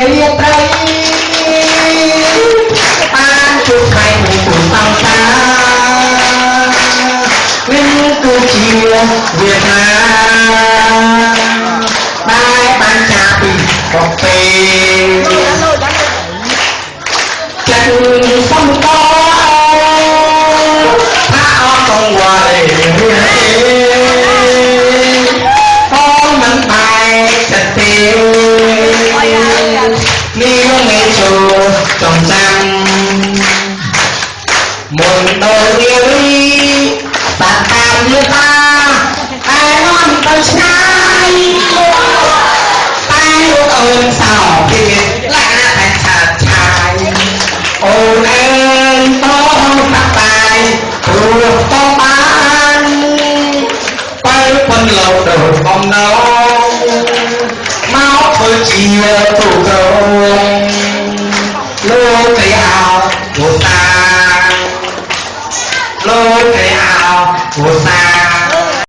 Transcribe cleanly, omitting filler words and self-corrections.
រាត្រីបានជួបថ្ងៃមួយទូតាមតាវិញគឺជាវាសនាដែលបានចាពីបពេចិត្តសំតថាអត់កងវ៉ៃបងមិនបែកចិត្តទេនេះមិនចូលចំចាំមុនដល់រៀបបាត់តាមយឺតាតែមិនទៅឆ្ងាយតែលោកអូនសោពីឡាតែឆាតឆាយអូនអើយបងតាបាយព្រោះបងបានបើប៉ុនលោកដល់បំណងមកធ្វើជាទូក្រលោកគេអោទូតាលោកគេអោទូតា